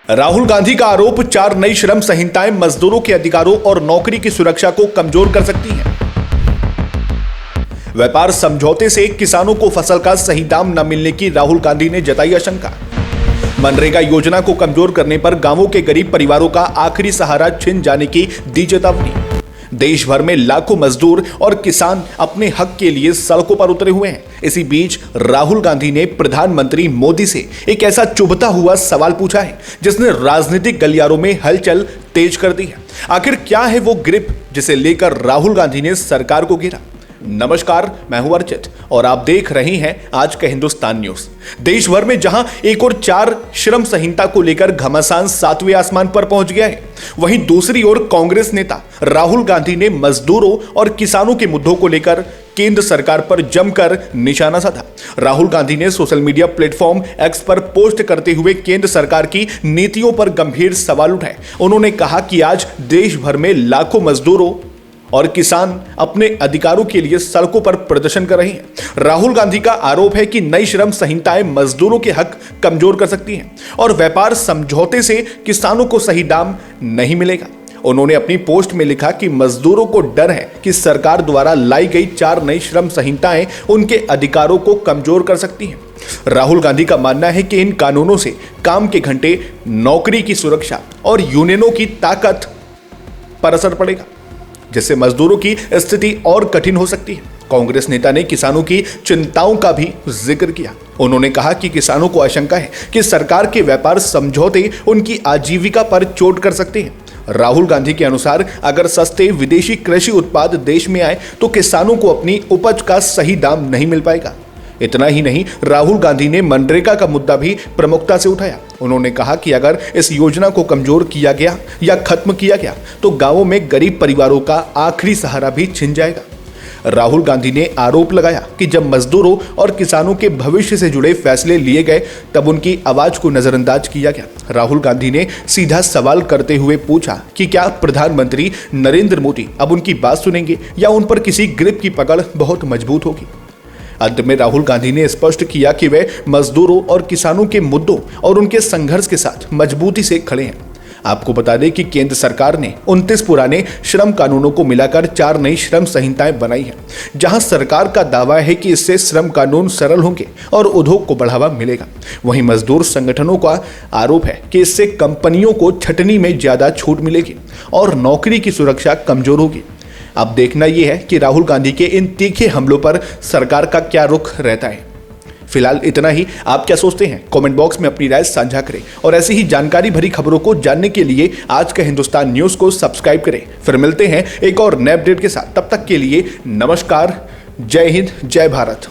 राहुल गांधी का आरोप 4 नई श्रम संहिताएं मजदूरों के अधिकारों और नौकरी की सुरक्षा को कमजोर कर सकती हैं। व्यापार समझौते से किसानों को फसल का सही दाम न मिलने की राहुल गांधी ने जताई आशंका। मनरेगा योजना को कमजोर करने पर गांवों के गरीब परिवारों का आखिरी सहारा छिन जाने की दी चेतावनी। देश भर में लाखों मजदूर और किसान अपने हक के लिए सड़कों पर उतरे हुए हैं। इसी बीच राहुल गांधी ने प्रधानमंत्री मोदी से एक ऐसा चुभता हुआ सवाल पूछा है जिसने राजनीतिक गलियारों में हलचल तेज कर दी है। आखिर क्या है वो ग्रिप जिसे लेकर राहुल गांधी ने सरकार को घेरा? नमस्कार, मैं हूं अर्चित और आप देख रहे हैं आज का हिंदुस्तान न्यूज। देश भर में जहां एक और 4 श्रम संहिता को लेकर घमासान 7वें आसमान पर पहुंच गया है, वहीं दूसरी ओर कांग्रेस नेता राहुल गांधी ने मजदूरों और किसानों के मुद्दों को लेकर केंद्र सरकार पर जमकर निशाना साधा। राहुल गांधी ने सोशल मीडिया प्लेटफॉर्म एक्स पर पोस्ट करते हुए केंद्र सरकार की नीतियों पर गंभीर सवाल उठाए। उन्होंने कहा कि आज देश भर में लाखों मजदूरों और किसान अपने अधिकारों के लिए सड़कों पर प्रदर्शन कर रहे हैं। राहुल गांधी का आरोप है कि नई श्रम संहिताएं मजदूरों के हक कमजोर कर सकती हैं और व्यापार समझौते से किसानों को सही दाम नहीं मिलेगा। उन्होंने अपनी पोस्ट में लिखा कि मजदूरों को डर है कि सरकार द्वारा लाई गई 4 नई श्रम संहिताएं उनके अधिकारों को कमजोर कर सकती हैं। राहुल गांधी का मानना है कि इन कानूनों से काम के घंटे, नौकरी की सुरक्षा और यूनियनों की ताकत पर असर पड़ेगा, जिससे मजदूरों की स्थिति और कठिन हो सकती है। कांग्रेस नेता ने किसानों की चिंताओं का भी जिक्र किया। उन्होंने कहा कि किसानों को आशंका है कि सरकार के व्यापार समझौते उनकी आजीविका पर चोट कर सकते हैं। राहुल गांधी के अनुसार अगर सस्ते विदेशी कृषि उत्पाद देश में आए तो किसानों को अपनी उपज का सही दाम नहीं मिल पाएगा। इतना ही नहीं, राहुल गांधी ने मनरेगा का मुद्दा भी प्रमुखता से उठाया। उन्होंने कहा कि अगर इस योजना को कमजोर किया गया या खत्म किया गया तो गांवों में गरीब परिवारों का आखिरी सहारा भी छिन जाएगा। राहुल गांधी ने आरोप लगाया कि जब मजदूरों और किसानों के भविष्य से जुड़े फैसले लिए गए तब उनकी आवाज को नजरअंदाज किया गया। राहुल गांधी ने सीधा सवाल करते हुए पूछा कि क्या प्रधानमंत्री नरेंद्र मोदी अब उनकी बात सुनेंगे या उन पर किसी ग्रिप की पकड़ बहुत मजबूत होगी। अंत में राहुल गांधी ने स्पष्ट किया कि वे मजदूरों और किसानों के मुद्दों और उनके संघर्ष के साथ मजबूती से खड़े हैं। आपको बता दें कि केंद्र सरकार ने 29 पुराने श्रम कानूनों को मिलाकर 4 नई श्रम संहिताएं बनाई हैं, जहां सरकार का दावा है कि इससे श्रम कानून सरल होंगे और उद्योग को बढ़ावा मिलेगा। वहीं मजदूर संगठनों का आरोप है कि इससे कंपनियों को छटनी में ज्यादा छूट मिलेगी और नौकरी की सुरक्षा कमजोर होगी। अब देखना यह है कि राहुल गांधी के इन तीखे हमलों पर सरकार का क्या रुख रहता है। फिलहाल इतना ही। आप क्या सोचते हैं? कमेंट बॉक्स में अपनी राय साझा करें और ऐसी ही जानकारी भरी खबरों को जानने के लिए आज का हिंदुस्तान न्यूज को सब्सक्राइब करें। फिर मिलते हैं एक और नए अपडेट के साथ। तब तक के लिए नमस्कार, जय हिंद, जय भारत।